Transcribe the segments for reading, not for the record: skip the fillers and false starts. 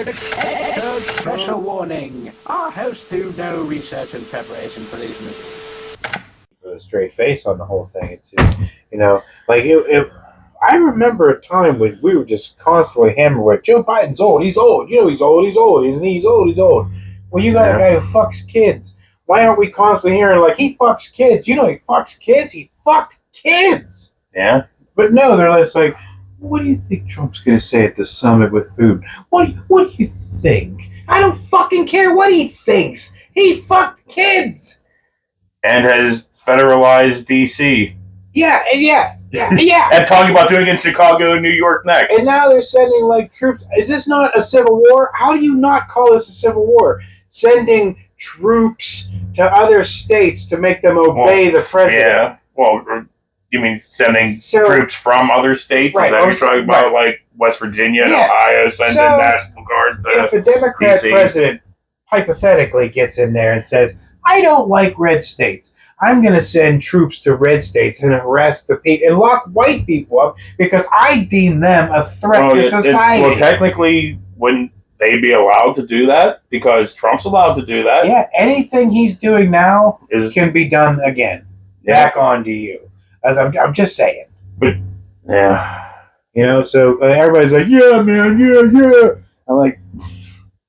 Special warning. Our hosts do no research and preparation for these movies. A straight face on the whole thing. It's just, like I remember a time when we were just constantly hammered with Joe Biden's old. He's old. He's old. Isn't he? He's old. Well, you got a guy who fucks kids. Why aren't we constantly hearing like he fucks kids? He fucks kids. He fucked kids. Yeah. But no, they're just like, what do you think Trump's going to say at the summit with Putin? What do you think? I don't fucking care what he thinks. He fucked kids. And has federalized D.C. Yeah. And talking about doing it in Chicago and New York next. And now they're sending, like, troops. Is this not a civil war? How do you not call this a civil war? Sending troops to other states to make them obey the president. Yeah. Well, you mean sending troops from other states? Right, Is that what you're talking about, like West Virginia and Ohio sending National Guard to if a Democrat DC? president hypothetically gets in there and says, I don't like red states, I'm going to send troops to red states and harass the people and lock white people up because I deem them a threat to society. Well, technically, wouldn't they be allowed to do that? Because Trump's allowed to do that. Yeah, anything he's doing now can be done again. Back on to you. As I'm just saying. But, yeah. So everybody's like, yeah, man, yeah. I'm like...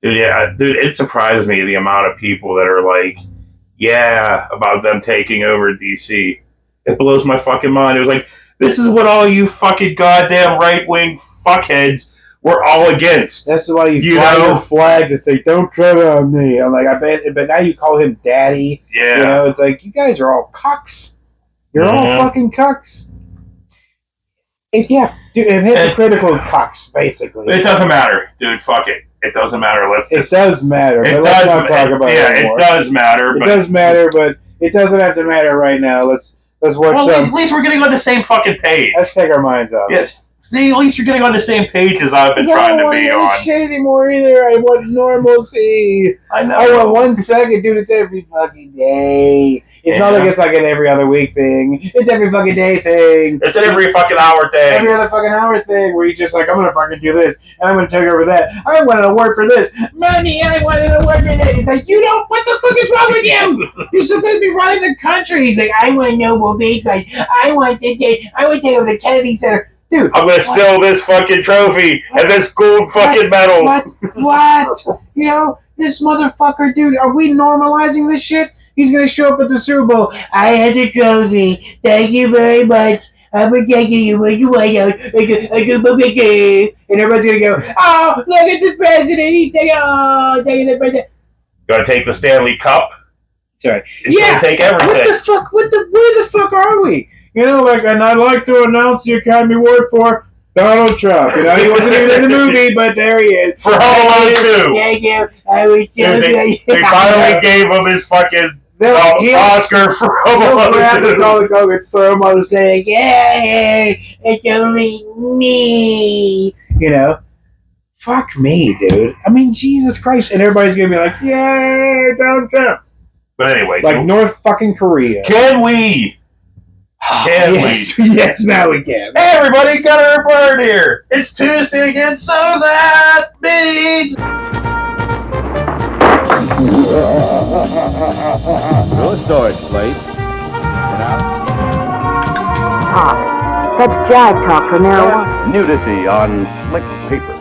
Dude, it surprised me the amount of people that are like, yeah, about them taking over DC. It blows my fucking mind. It was like, this is what all you fucking goddamn right-wing fuckheads were all against. That's why you fly your flags and say, don't tread on me. I'm like, I bet, but now you call him daddy. Yeah. It's like, you guys are all cucks. You're all fucking cucks. And hypocritical cucks, basically. It doesn't matter, dude. Fuck it. It doesn't matter. It does matter, but let's not talk about it anymore. It does matter. It does matter, but it doesn't have to matter right now. Let's watch at least we're getting on the same fucking page. Let's take our minds off. Yes. See, at least you're getting on the same page as I've been trying to be on. I don't want shit anymore either. I want normalcy. I know. I want 1 second, dude. It's every fucking day. It's not like it's like an every other week thing. It's every fucking day thing. It's an every fucking hour thing. Every other fucking hour thing where you just like, I'm going to fucking do this, and I'm going to take over that. I want an award for this. Mommy, I want an award for that. It's like, what the fuck is wrong with you? You're supposed to be running the country. He's like, I want Nobel Peace Prize. I want to take over the Kennedy Center. Dude, I'm going to steal this fucking trophy and this gold fucking medal. What? This motherfucker, dude, are we normalizing this shit? He's going to show up at the Super Bowl. I had the trophy. Thank you very much. I'm protecting you when you want out. And everybody's going to go, oh, look at the president. He's taking the president. Going to take the Stanley Cup? Sorry. He's going to take everything. What the fuck? Where the fuck are we? And I'd like to announce the Academy Award for Donald Trump. He wasn't even in the movie, but there he is. For Home Alone 2. Thank you. They finally gave him his fucking Oscar for Home Alone 2. Throw him on the stage. Yay! It's only me. Fuck me, dude. I mean, Jesus Christ. And everybody's going to be like, yay, Donald Trump. But anyway. Like North fucking Korea. Can we? Yes, now we can. Hey, everybody, Gunner and Bird here. It's Tuesday again, so that means... No storage place. Talk. That's jive talk for marijuana. Nudity on slick paper.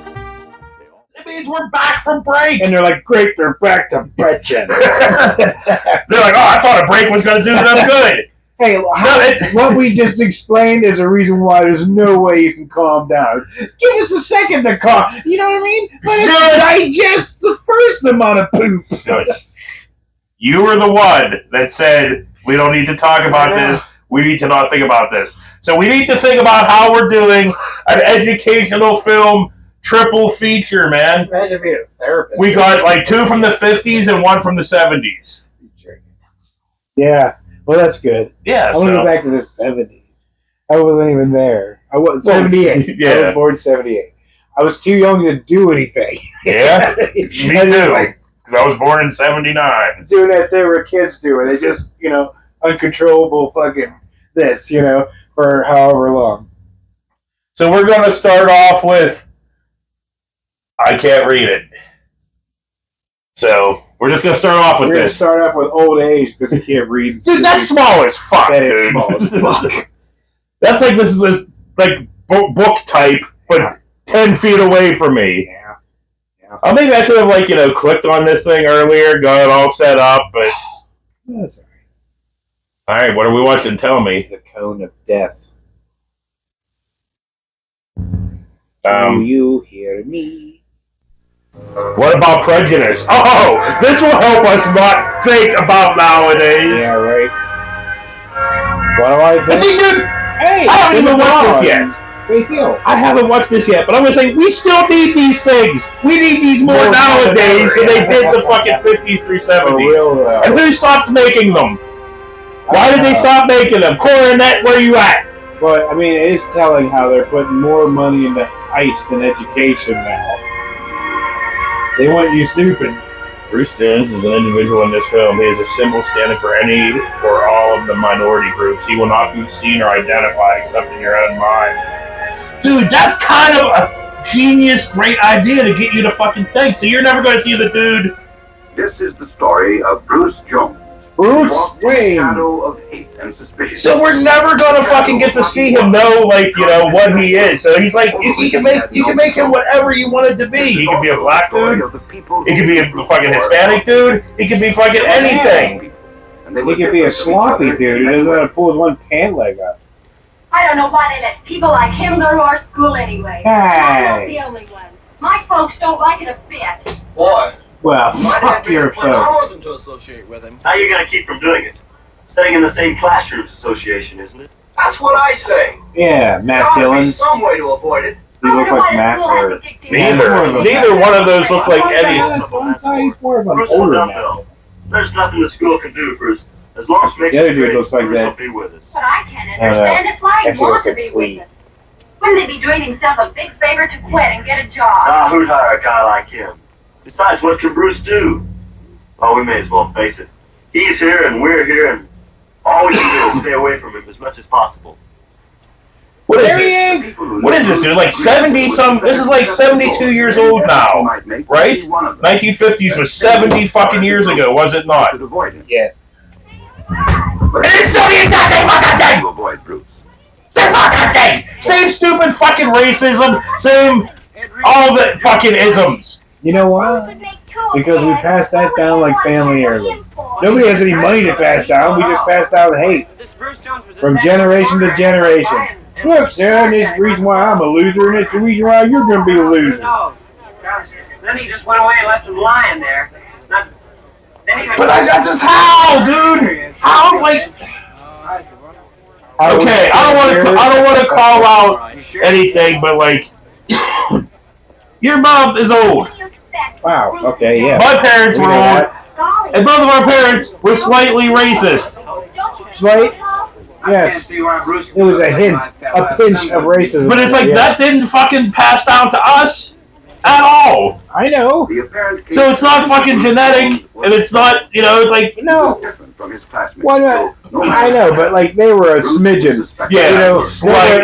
It means we're back from break. And they're like, great, they're back to bitching. They're like, I thought a break was going to do them good. Hey, what we just explained is a reason why there's no way you can calm down. Give us a second to calm. You know what I mean? Let us digest the first amount of poop. You were the one that said, we don't need to talk about this. We need to not think about this. So we need to think about how we're doing an educational film triple feature, man. Imagine being a therapist. We got like 2 from the 50s and 1 from the 70s. Yeah. Well, that's good. Yeah, I want to go back to the 70s. I wasn't even there. I was 78. Yeah. I was born 78. I was too young to do anything. Yeah, me too. Because I was born in 79. Doing that thing where kids do it. They just, uncontrollable fucking this, for however long. So we're going to start off with I can't read it. So we're just gonna start off with We're gonna this. start off with old age because he can't read. Dude, that's small as fuck. That dude. is small as fuck. That's like this is like book type, but 10 feet away from me. Yeah. Maybe I should have clicked on this thing earlier, got it all set up, but That's all right. all right. What are we watching? Tell me. The Cone of Death. Um, Do you hear me? What about Prejudice? Oh, this will help us not think about nowadays. Yeah, right. What do I think? See, dude, Hey, I haven't even watched this yet. Great deal. I haven't watched this yet, but I'm gonna say we still need these things. We need these more nowadays than they did in the fucking 50s through 70s. And who stopped making them? Why did they stop making them? Coronet, where you at? Well, I mean, it is telling how they're putting more money into ice than education now. They want you stupid. Bruce Jones is an individual in this film. He is a symbol standing for any or all of the minority groups. He will not be seen or identified except in your own mind. Dude, that's kind of a genius, great idea to get you to fucking think. So you're never going to see the dude. This is the story of Bruce Jones. Bruce Wayne. Wayne. Shadow of hate and suspicion. So we're never going to fucking get to see him know, what he is. So he's like, you can make him whatever you want it to be. He could be a black dude. He could be a fucking Hispanic dude. He could be fucking anything. He could be a sloppy dude who doesn't know how to pull his one pant leg up. I don't know why they let people like him go to our school anyway. Hey. I'm not the only one. My folks don't like it a bit. Boy, Well, fuck your I folks. wasn't to associate with him. How are you going to keep from doing it? Staying in the same classrooms association, isn't it? That's what I say. Yeah, Matt There's gotta be Dillon. some way to avoid it. Does he look like Matt or... Neither one of those look like Eddie. One side, he's more of an Bruce older Jones, man. there's nothing the school can do for us. As long as we make The other dude looks like Bruce that. will be with us. But I can't I don't know. understand. It's why he Actually wants looks to like be Flea. with us. Wouldn't he be doing himself a big favor to quit and get a job? Who'd hire a guy like him? Besides, what can Bruce do? Well, we may as well face it. He's here and we're here, and all we can do is stay away from him as much as possible. What is There he this? is! What is this, dude? Like 70-some? This is like 72 years old now, right? 1950s was 70 fucking years ago, was it not? To avoid him. Yes. And it's still the exact same fucking thing! To avoid Bruce. Same fucking thing! Same stupid fucking racism, same all the fucking isms. You know why? Because we pass that down like family heirloom. Nobody has any money to pass down. We just pass down hate. From generation to generation. Look, son, this is the reason why I'm a loser, and it's the reason why you're going to be a loser. Then he just went away and left him lying there. But that's just how, dude! How, like... Okay, I don't want to call out anything, but like... Your mom is old. Wow, okay, yeah. My parents We were know old, that. and both of our parents were slightly racist. Slight? Yes. It was a hint, a pinch of racism. But it's like, Yeah. that didn't fucking pass down to us at all. I know. So it's not fucking genetic, and it's not, it's like... No. From his classmates. Why not? I know, but like they were a smidgen. Yeah, slight,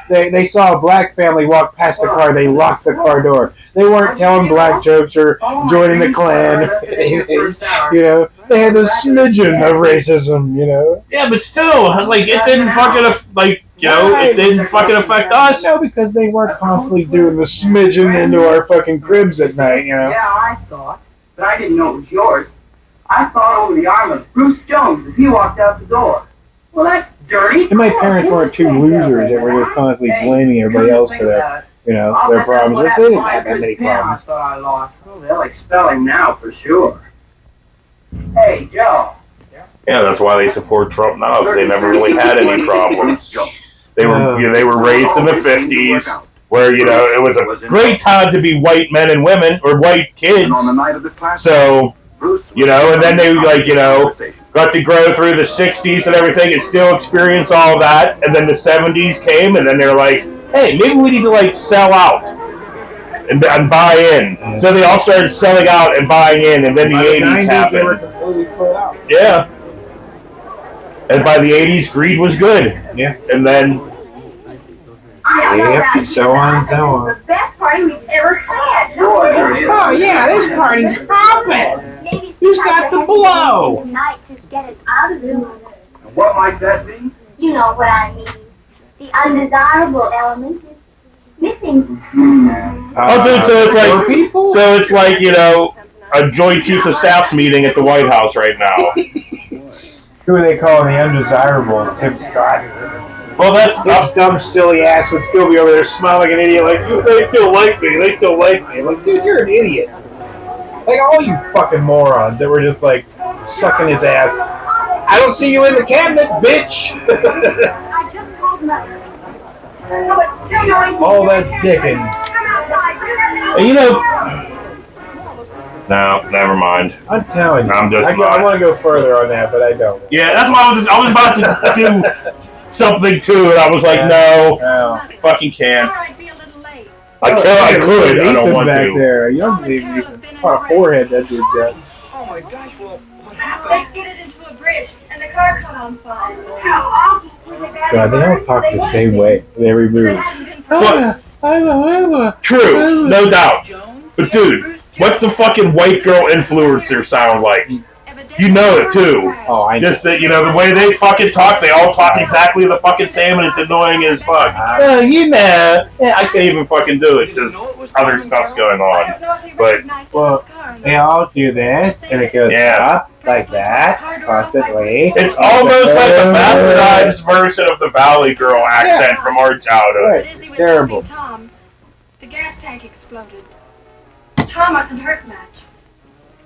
They saw a black family walk past the car. They locked the car door. They weren't telling black jokes or joining the Klan. They had this smidgen of racism. Yeah, but still, like, it didn't fucking, it didn't fucking affect us. No, because they weren't constantly doing the smidgen into our fucking cribs at night. Yeah, I thought, but I didn't know it was yours. I thought over the arm of Bruce Jones as he walked out the door. Well, that's dirty. And my parents weren't two losers that were just constantly blaming everybody else for their problems, which they didn't have that many problems. I thought I lost. Well, they'll expel him now for sure. Hey, Joe. Yeah, that's why they support Trump now, because they never really had any problems. They were raised in the 50s, where, it was a great time to be white men and women, or white kids. So, and then they, got to grow through the 60s and everything and still experience all of that. And then the 70s came, and then they're like, hey, maybe we need to, sell out and buy in. So they all started selling out and buying in, and then the 80s happened. They were completely sold out. Yeah. And by the 80s, greed was good. Yeah. And then... Yep, and so on and so on. The best party we've ever had. Sure, here it is. Oh yeah, this party's hopping. Maybe Who's got the blow? Tonight to get us out of there. What might that be? You know what I mean. The undesirable element is missing. Oh, dude, so it's Poor like, people? so it's like, you know, a joint chiefs of staffs meeting at the White House right now. Who are they calling the undesirable? Tim Scott. Well, that's This dumb, silly ass would still be over there smiling like an idiot, like, they still like me, they still like me. I'm like, dude, you're an idiot. Like, all you fucking morons that were just, like, sucking his ass. I don't see you in the cabinet, bitch. I just called Mother. Oh, it's still going. All that dicking. Come outside. you know. No, never mind. I'm telling you. I'm just I want to go further on that, but I don't. Yeah, that's why I was about to do something too, and I was like, no, No. fucking can't. I'd be a little late. I could. I don't Mason want back to. there. A young Liam Neeson. On a forehead that dude's got. Oh my gosh, well, what They happened? skidded into a bridge, and the car caught on fire. How awful. God, they all talk the same way in every movie. True, no doubt. But dude, what's the fucking white girl influencer sound like? You know it too. Oh, I know. Just that, you know, the way they fucking talk, they all talk exactly the fucking same, and it's annoying as fuck. You know, I can't even fucking do it because other stuff's going on. But Well, they all do this, and it goes up like that constantly. it's almost like a bastardized version of the Valley Girl accent from our childhood. Right, it's terrible. Tom, the gas tank exploded. Tom wasn't hurt much,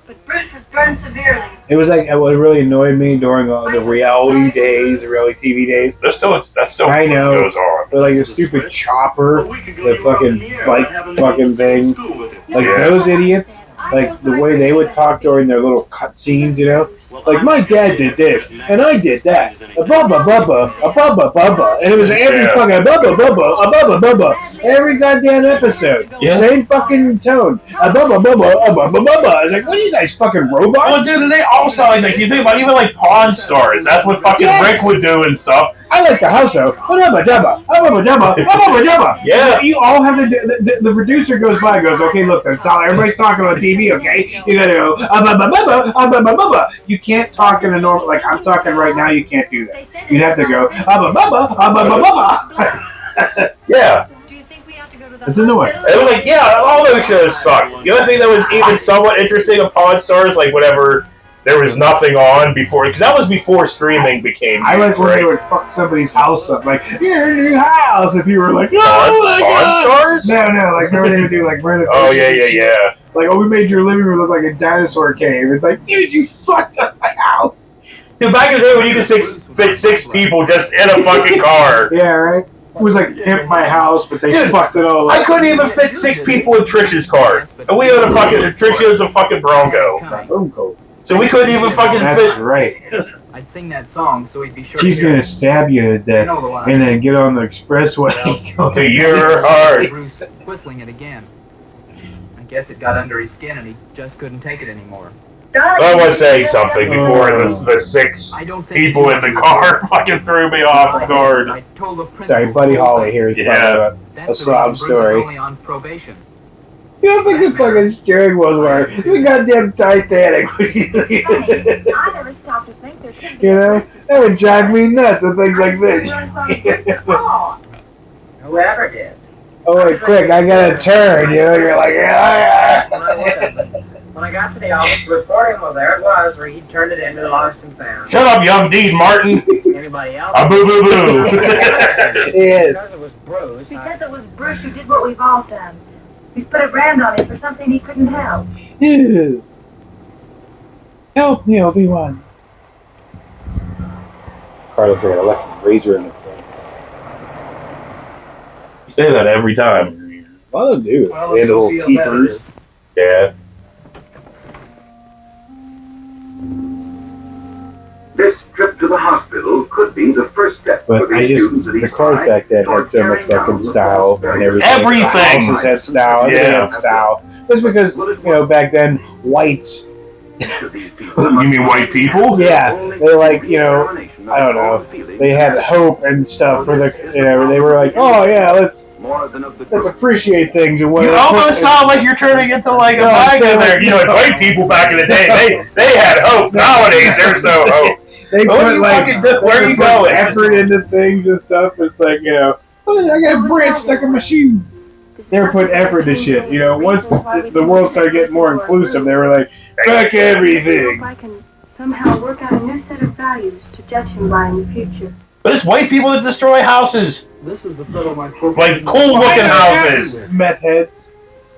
but Bruce was burned severely. It was like what really annoyed me during the reality days, the reality TV days. That's still I know. goes on. But like the stupid chopper, the fucking bike fucking thing. Like Yeah. those idiots, like the way they would talk during their little cut scenes, you know? Like my dad did this, and I did that. A bubba bubba, a bubba bubba. And it was every Yeah. fucking bubba bubba, a bubba bubba. Every goddamn episode. Yeah. Same fucking tone. A bubba bubba, a bubba bubba. I was like, what are you guys, fucking robots? Well, dude, they all sound like that. You think about even like Pawn Stars. That's what fucking Yes. Rick would do and stuff. I like the house though. Bubba jubba, a bubba jubba, a bubba jubba. Yeah. You all have to. The producer goes by and goes, okay, look, that's how everybody's talking on TV. Okay, you gotta go. Bubba bubba, bubba bubba. You can't talk in a normal like I'm talking right now. You can't do that. You'd have to go. Bubba bubba, bubba bubba. Yeah. Do you think we have to go to the It's annoying. It was like, yeah, all those shows sucked. The only thing that was even somewhat interesting of Pawn Stars, like whenever there was nothing on before, because that was before streaming became I like huge, when they right? would fuck somebody's house up, like your new house, if you were like, oh my Pawn god. Stars? No, like remember they would do like renovations. Oh, yeah, and yeah, shit? yeah. Like, oh, we made your living room look like a dinosaur cave. It's like, dude, you fucked up my house. Dude, back in the day when you could fit 6 people just in a fucking car. Yeah, right? It was like pimp my house, but they Dude, fucked it all I up. couldn't even fit 6 people in Trish's car. And we own a fucking, Trish owns a fucking Bronco. Boom coat. So we couldn't even fucking That's fit. right. I'd sing that song so he'd be sure She's to hear gonna it. stab you to death You know the one. and then get on the expressway. To your heart. Bruce whistling it again. I guess it got under his skin and he just couldn't take it anymore. I was saying something before the 6 I don't think people in the car fucking threw me off guard. I told the principal Sorry, Buddy Holly here is Yeah. talking about. that's a the sob reason Bruce is story. only on probation. You know how big the fucking steering wheels were? The goddamn Titanic. I never stopped to think there could be You know? That would drive me nuts with things like this. Oh, Whoever did. Oh, wait, quick, I gotta turn, you know? You're like, When I got to the office to report him, well, there it was, where he'd turned it into the lost and found. Shut up, young Dean Martin. Anybody else? A boo boo boo. Yeah. Because it was Bruce. because it was Bruce who did what we've all done. We put a brand on him for something he couldn't help. Ew. Help me, Obi-Wan. Car looks like an electric razor in the front. You say that every time. A lot of them do. Well, They had the little let's see how that teethers. Yeah. This trip to the hospital could be the first step for But the I just, students at the East cars High back then toward had so much carrying down fucking the style and prosperity. everything. Everything. The houses had style. Everything Yeah. had style. That's because, you know, back then, whites, To these people, You mean white people? yeah, they're like, you know, I don't know. They had hope and stuff for the, they were like, oh yeah, let's appreciate things and what. You almost sound like you're turning into like a Viking there. You know, white people back in the day, they had hope. Nowadays, there's no hope. They What put do you like fucking do? Where are you going? effort into things and stuff. It's like, oh, I got a branch like a machine. They were putting effort into shit. Once the world started getting more inclusive, they were like, fuck everything. I can somehow work out a new set of values to judge him by in the future. But it's white people that destroy houses. This is the photo of my Like cool looking houses. Meth heads.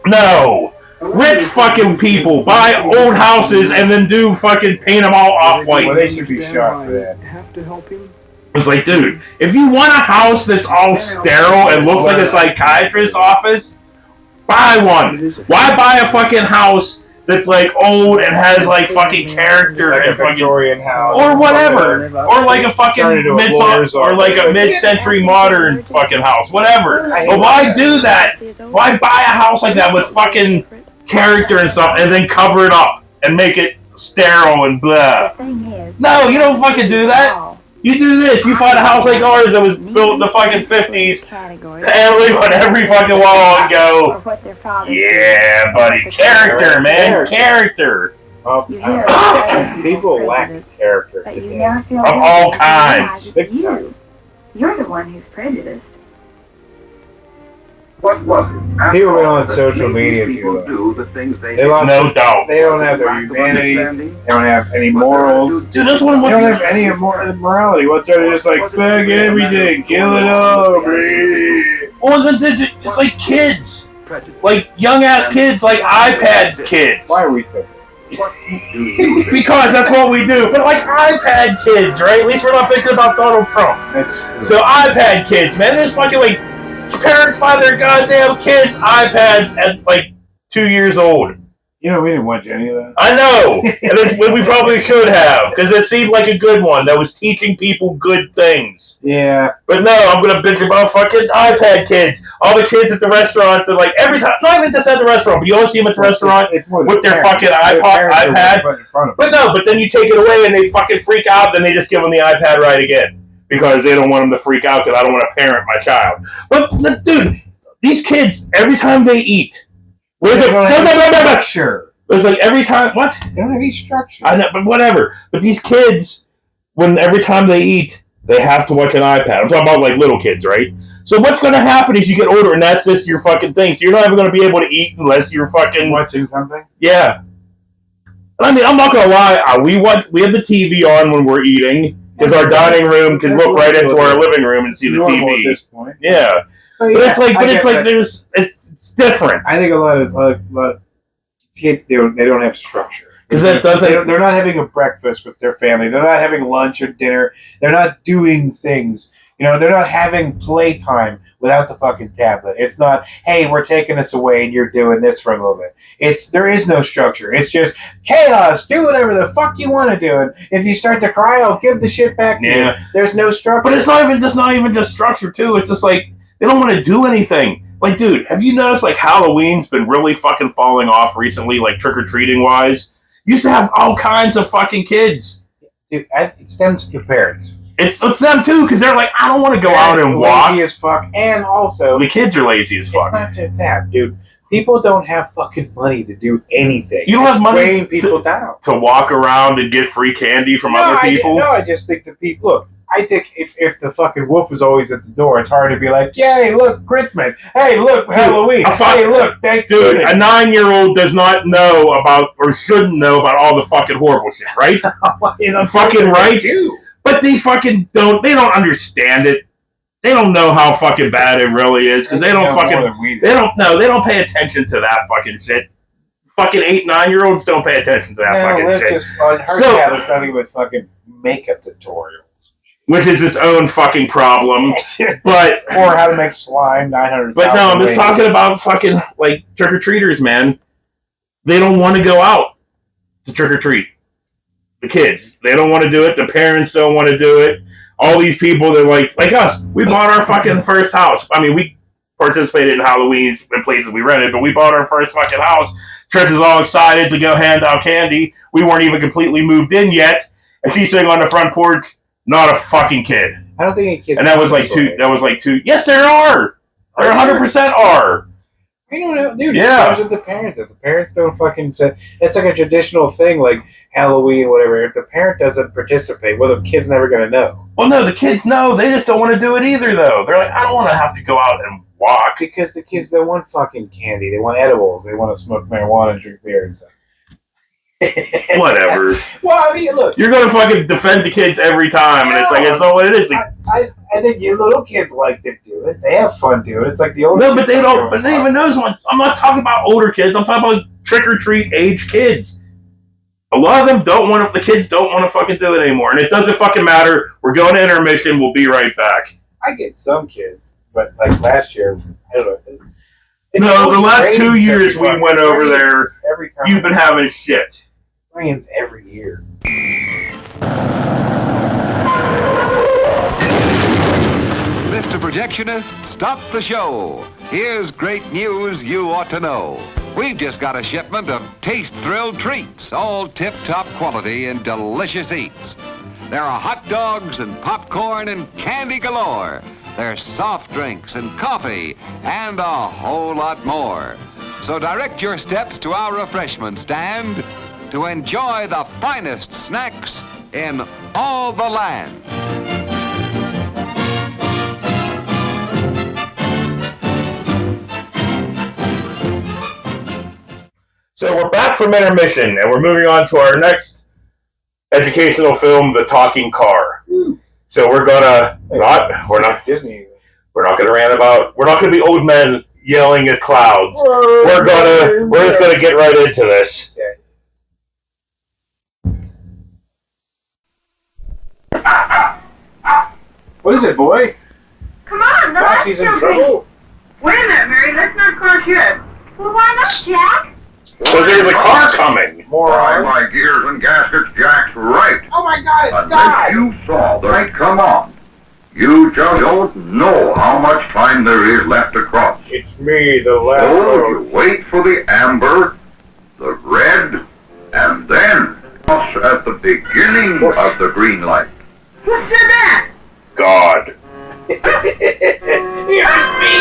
No. Rich fucking people buy old houses and then do fucking paint them all off white. Well, they should be shot for that. Have to help him. It's like, dude, if you want a house that's all sterile and looks like a psychiatrist's office, buy one. Why buy a fucking house that's like old and has like fucking character Like a and fucking Victorian house. or whatever, or like a fucking Turn into a lawyer's or like a office. mid-century modern fucking house, whatever. I hate But why that. do that? Why buy a house like that with fucking character and stuff and then cover it up and make it sterile and blah? No, you don't fucking do that. You do this. You find a house like ours that was built in the fucking 50s, and we put every fucking wall and go, yeah, buddy, character, man, character. People lack character today. Of all kinds. Big time. You're the one who's prejudiced. What was it? People been on social media too. Do the things They lost. No doubt. They don't have their humanity. They don't have any morals. Dude, that's one of They don't my... have any morality. What's they're just like fuck everything, kill it all, man. Well, it's like kids. Like young-ass kids, like iPad kids. Why are we still? Because that's what we do. But like iPad kids, right? At least we're not thinking about Donald Trump. That's true. So iPad kids, man, there's fucking like parents buy their goddamn kids iPads at like 2 years old. We didn't watch any of that. I know, and it's what we probably should have, because it seemed like a good one that was teaching people good things. Yeah. But no, I'm gonna bitch about fucking iPad kids. All the kids at the restaurants are like every time, not even just at the restaurant, but you always see them at the restaurant It's more with their parents. fucking Their parents are iPad. put in front of them. But no, but then you take it away and they fucking freak out. Then they just give them the iPad right again because they don't want them to freak out because I don't want to parent my child. But dude, these kids every time they eat, where's it? No. Sure. It's like every time what? They don't have any structure. I know, but whatever. But these kids, when every time they eat, they have to watch an iPad. I'm talking about like little kids, right? So what's going to happen is you get older, and that's just your fucking thing. So you're not even going to be able to eat unless you're fucking Watching something. yeah. I mean, I'm not going to lie. We have the TV on when we're eating because our dining room can look right into our living room and see the Normal at TV. this point. Yeah, But but it's like, I get that. it's different. I think a lot of kids, they don't have structure. 'Cause that doesn't- They're not having a breakfast with their family. They're not having lunch or dinner. They're not doing things. They're not having playtime without the fucking tablet. It's not, hey, we're taking this away and you're doing this for a little bit. There is no structure. It's just chaos. Do whatever the fuck you want to do. And if you start to cry, I'll give the shit back to you. Yeah. There's no structure. But it's not even just structure too. It's just like they don't want to do anything. Like, dude, have you noticed like Halloween's been really fucking falling off recently, like trick or treating wise? Used to have all kinds of fucking kids. Dude, it stems to the parents. It's them too, because they're like, I don't want to go out and walk. Lazy as fuck. And also, The kids are lazy as fuck. it's not just that, dude. People don't have fucking money to do anything. You don't have It's money weighing people down. To walk around and get free candy from other people. I just think the people. Look, I think if the fucking wolf is always at the door, it's hard to be like, yay, look, Christmas. Hey, look, Halloween. Hey, look, thank Dude, you. a 9-year-old does not know about, or shouldn't know about all the fucking horrible shit, right? Fucking right? But they fucking don't, they don't understand it. They don't know how fucking bad it really is, because they don't pay attention to that fucking shit. Fucking 8, 9-year-olds don't pay attention to that fucking shit. Just, on her tab, it's nothing but fucking makeup tutorials. Which is its own fucking problem. But or how to make slime 900. But no, I'm just talking about fucking like trick or treaters, man. They don't want to go out to trick or treat. The kids, they don't want to do it. The parents don't want to do it. All these people, they're like us. We bought our fucking first house. I mean, we participated in Halloween in places we rented, but we bought our first fucking house. Trish is all excited to go hand out candy. We weren't even completely moved in yet, and she's sitting on the front porch Not a fucking kid. I don't think any kids. And that was like two. That was like two. Yes, there are. There 100% are. I don't know, dude. Yeah. It with the parents. If the parents don't fucking say, it's like a traditional thing, like Halloween, whatever. If the parent doesn't participate, well, the kid's never gonna know. Well, no, the kids know. They just don't want to do it either, though. They're like, I don't want to have to go out and walk. Because the kids don't want fucking candy. They want edibles. They want to smoke marijuana and drink beer and stuff. Whatever. Well, I mean, look. You're going to fucking defend the kids every time, and it's like, it's not what it is. I think you little kids like to do it. They have fun doing it. It's like the older No, but kids they don't. doing But they fun. even those ones. I'm not talking about older kids. I'm talking about trick-or-treat age kids. A lot of them don't want to, the kids don't want to fucking do it anymore. And it doesn't fucking matter. We're going to intermission. We'll be right back. I get some kids, but like last year, I don't know. No, the last 2 years we went over there, every time. you've been having shit. Rains every year. Mr. Projectionist, stop the show. Here's great news you ought to know. We've just got a shipment of taste-thrilled treats, all tip-top quality and delicious eats. There are hot dogs and popcorn and candy galore. There's soft drinks and coffee and a whole lot more. So direct your steps to our refreshment stand to enjoy the finest snacks in all the land. So we're back from intermission, and we're moving on to our next educational film, The Talking Car. So we're gonna we're not Disney. We're not gonna rant about. We're not gonna be old men yelling at clouds. We're just gonna get right into this. What is it, boy? Come on, Maxie's in trouble? Wait a minute, Mary. Let's not crash yet. Well, why not, Jack? So there's a car coming. Why, my gears and gaskets jacked right. Oh my God, it's Unless God! you saw the light come on. You just don't know how much time there is left to cross. It's me, the So landlord. you wait for the amber, the red, and then cross at the beginning of the green light. Who said that? God. It was me!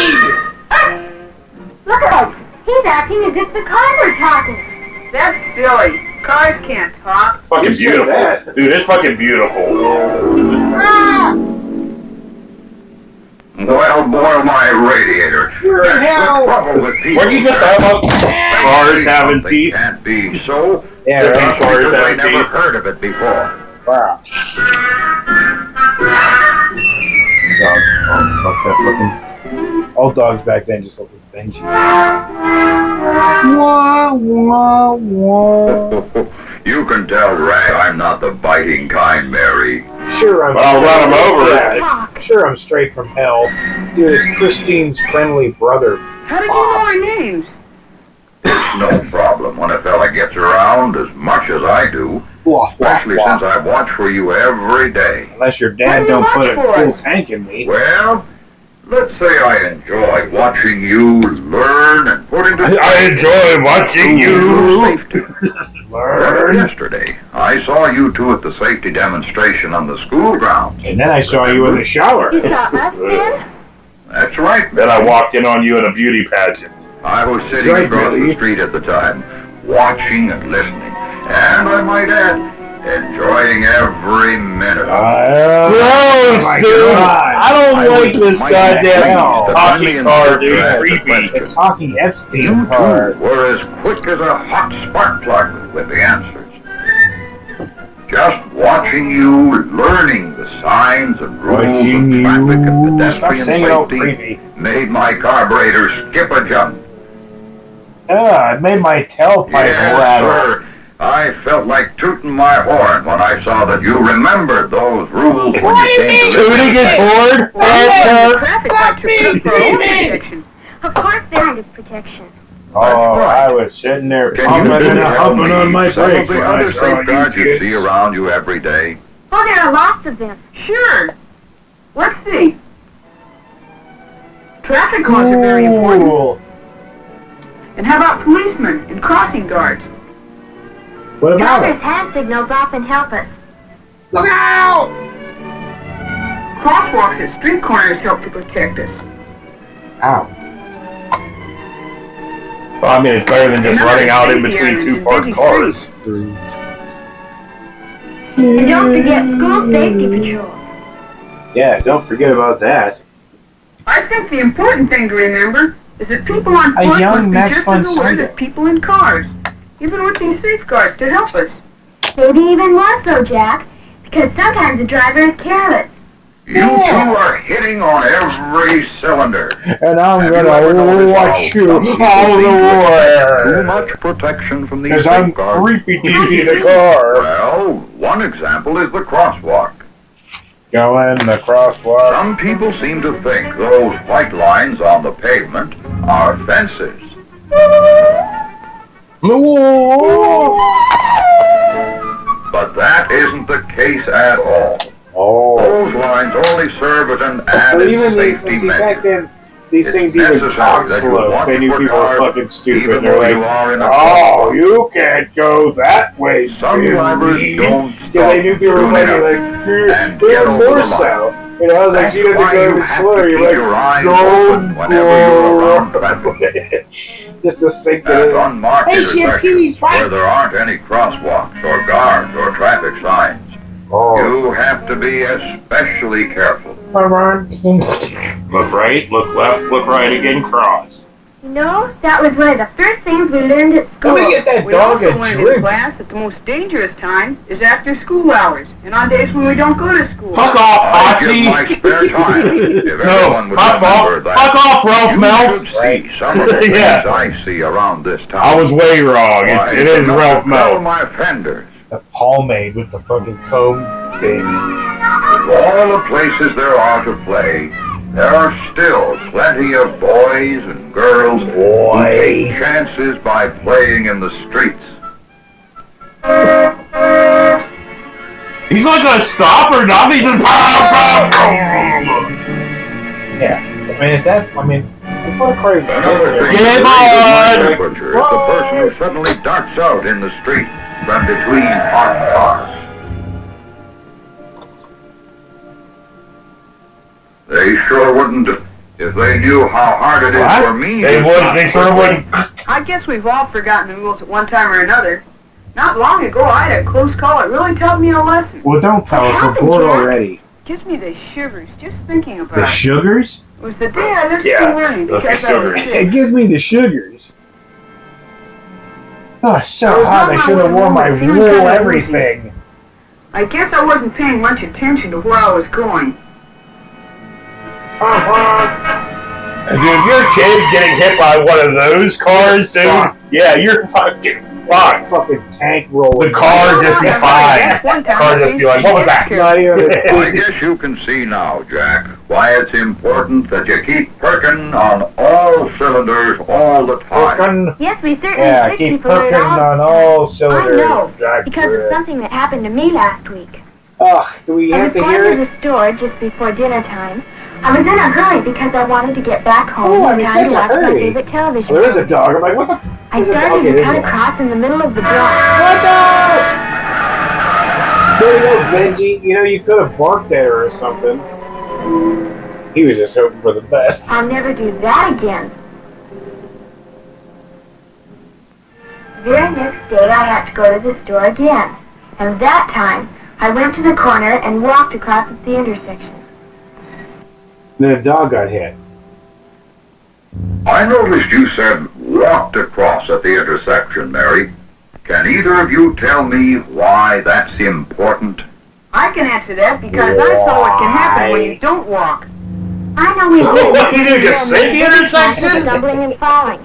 Look at him. He's acting as if the car were talking. That's silly. Cars can't talk. It's fucking You said beautiful. that. Dude, it's fucking beautiful. Well, boil my radiator. We're in That's the hell. trouble with people. Weren't you just talking about cars having Something teeth? Can't be so. Yeah, These right. cars Because I have never teeth. heard of it before. Wow. Dog. Oh, fucked up looking. All dogs back then just looked like Benji. Wah, wah, wah. You can tell Ray I'm not the biting kind, Mary. Sure, I'm. I'll run him over. Yeah, sure, I'm straight from hell. Dude, it's Christine's friendly brother. How did you know our names? No problem when a fella gets around as much as I do. Wah, wah, Especially wah. since I watch for you every day. Unless your What dad do you don't watch put a for? full tank in me. Well, let's say I enjoy watching you learn and put into I enjoy watching you. Well, yesterday, I saw you two at the safety demonstration on the school grounds. And then I saw you in the shower. You saw us then? That's right. Then I walked in on you in a beauty pageant. I was sitting right, across Billy. the street at the time, watching and listening, and I might add, enjoying every minute of it. Gross, my dude! God. I don't like this My goddamn hell. talking car, dude. Creepy. The talking Epstein You car. two were as quick as a hot spark plug with the answers. Just watching you, learning the signs and rules of Watching traffic and you. Stop pedestrian saying it all safety creepy. made my carburetor skip a jump. I made my tailpipe Yes, rattle. sir. I felt like tooting my horn when I saw that you remembered those rules when you came to Tooting his horn? Traffic lights are put for road protection. Of course they're under protection. Oh, I was sitting there Can pumping you and tell humping me on my some of brakes the when I other saw you safeguards you see kids. around you every day? Oh, there are lots of them. Sure. Let's see. Traffic laws are very important. Cool. And how about policemen and crossing guards? What about Driver's it? hand signals often help us. Look out! Crosswalks at street corners help to protect us. Ow. Well, I mean, it's better than just running out in between two parked cars. And don't forget school safety patrol. Yeah, don't forget about that. I think the important thing to remember is that people on A foot young must be Max just as aware von as people in cars, even with these safeguards to help us. Maybe even more so, Jack, because sometimes the driver is careless. You two are hitting on every cylinder. And I'm gonna watch you all the way. Too much protection from these Because I'm safeguards. creepy DD the car. Well, one example is the crosswalk. Going the crosswalk. Some people seem to think those white lines on the pavement are fences. But that isn't the case at all. Oh. Those lines only serve as an So added even these safety things, measure. back then, these It's things even necessary talk that you slow. watch They knew for people were cars, fucking stupid. even They're though like, you are in a oh, you can't go that way, Some drivers don't because they knew people were stop fucking tuning like, and they're get over more the so. You know, I was like, That's so you don't have why to go you even have slower. to You're keep like, your eyes don't open whenever you're around go. traffic. Just to sink it At in. unmarked Hey, shit, intersections Pee-wee's where there aren't any crosswalks or guards or traffic signs, you have to be especially careful. Look right, look left, look right again, cross. You know, that was one of the first things we learned at school. Somebody get that We dog also a learned in drink. class that the most dangerous time is after school hours and on days when we don't go to school. Fuck off, I give Potsy! my spare time. If No, everyone would my fault. remember that, Fuck off, Ralph you Melf! should see some of the things Yeah. I see around this town. I was way wrong. Why, It is enough Ralph to cover Melf. my fenders. The pomade with the fucking comb thing. Of all the places there are to play, there are still plenty of boys and girls who take chances by playing in the streets. He's not gonna stop or nothing. He's just Yeah. Before I cried, Another thing Get that on! raises my temperature is the person who suddenly darts out in the street from between parked cars. They sure wouldn't if they knew how hard it is What? for me. They to would. stop They sure quickly. wouldn't. I guess we've all forgotten the rules at one time or another. Not long ago, I had a close call. It really taught me a lesson. Well, don't tell us. We're bored already. Gives me the shivers just thinking about The it. sugars? It was the day I missed Yeah, school learning those because I was sugars. sick. It gives me the sugars. Oh, it's so I was hot. on I my should have way worn home my and feeling wool kinda everything. I guess I wasn't paying much attention to where I was going. Dude, if you're a kid getting hit by one of those cars, dude, yeah, you're fucking fucked. Fucking tank rolling. The car just be fine. The car just be like, what was that? Not even I guess you can see now, Jack, why it's important that you keep perking on all cylinders all the time. Perkin'. Yes, we certainly Yeah, fix keep people perking around. on all I cylinders. know, Jack because of Brett. something that happened to me last week. Ugh, do we I have was to going hear to it? the store just before dinner time. I was in a hurry because I wanted to get back home Oh, I'm in in time such to a watch my hurry. favorite television. Well, there is a show. dog. I'm like, what the? I There's a dog. started Okay, to there's cut one. across in the middle of the block. Watch out! There you go, Benji. You know, you could have barked at her or something. He was just hoping for the best. I'll never do that again. The very next day, I had to go to the store again. And that time, I went to the corner and walked across at the intersection. Then the dog got hit. I noticed you said walked across at the intersection, Mary. Can either of you tell me why that's important? I can answer that because I saw what can happen when you don't walk. I know we did. What did you do, just sit in the intersection? Stumbling and falling.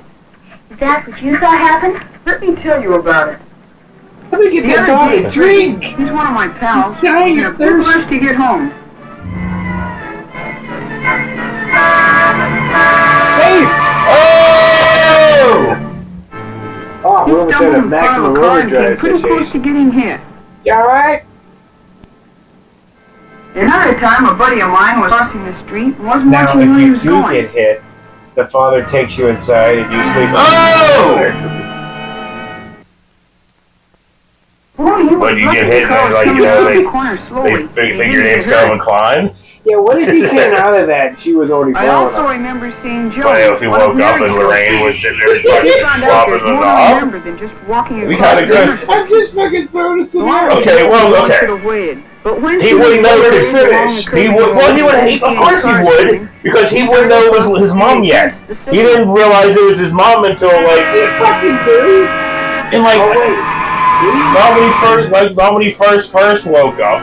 Is that what you saw happen? Let me tell you about it. Somebody get that dog a drink. He's one of my pals. He's dying in a of big thirst. rush to get home. Safe! Oh! Oh, we He almost had stumbled a in front maximum of a car and overdrive came pretty close to situation. getting hit. You alright? Another time, a buddy of mine was crossing the street and wasn't Now, watching where if he you was do going. get hit, the father takes you inside and you sleep Oh! Boy, he was When you get lucky hit, the car like, was you know, coming around they- the corner slowly. They He think your didn't name's get hurt. Calvin Klein. Yeah, what if he came out of that and she was already I blowing also up? remember seeing Joe. But if he woke up and Lorraine was sitting there fucking slopping the knob, than just walking we kind of good. I'm just fucking throwing a scenario. Okay, well, okay. He wouldn't know because he would. Well, he would. Of course, he would, because he wouldn't know it was his mom yet. He didn't realize it was his mom until like He fucking knew. in like Oh wait, not when he first woke up.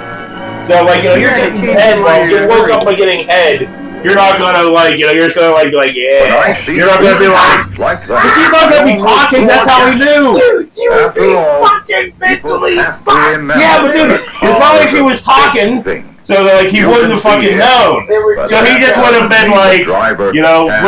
So like you're getting head. Well, you woke up by getting head. You're not gonna like you're just gonna like yeah. You're not gonna be like because he's not gonna be talking. That's how he knew. dude, you would be fucking mentally fucked. Yeah, but dude, it's not like she was talking, so that like he wouldn't have fucking known. So he just would have been like, would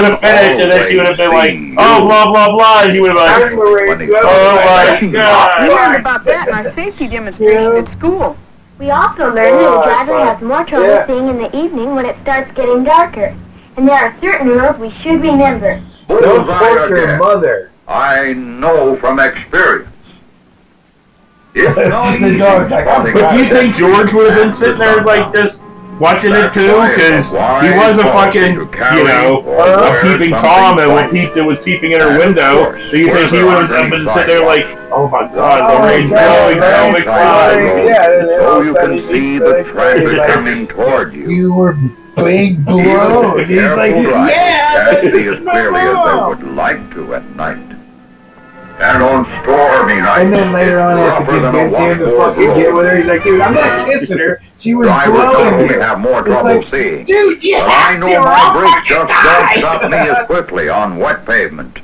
have finished, and then she would have been like, oh blah blah blah, and he would have been like, oh my god. We learned about that in our safety demonstration at school. We also learned that a driver has more trouble seeing in the evening when it starts getting darker. And there are certain rules we should remember. Don't pork your mother. I know from experience. It's no The dog's like, oh, But do you think George would have been sitting there like this, watching it too? Because he was a fucking, a peeping Tom, and was peeping in her window. So you think he would have been sitting there like, oh my god, Lorraine's blowing down the cloud. Oh, you can see the traffic coming toward you. You were big blown. He's like, yeah, Can't see this as is my clearly as they mom. would like to at night. And on stormy nights, And then later on, he has to convince him to fucking get with her. He's like, dude, I'm not kissing her. She was drivers not blowing only me. have more It's trouble like, seeing, dude, you but I have know to, or my I'll brakes fucking just die. don't stop me as quickly on wet pavement.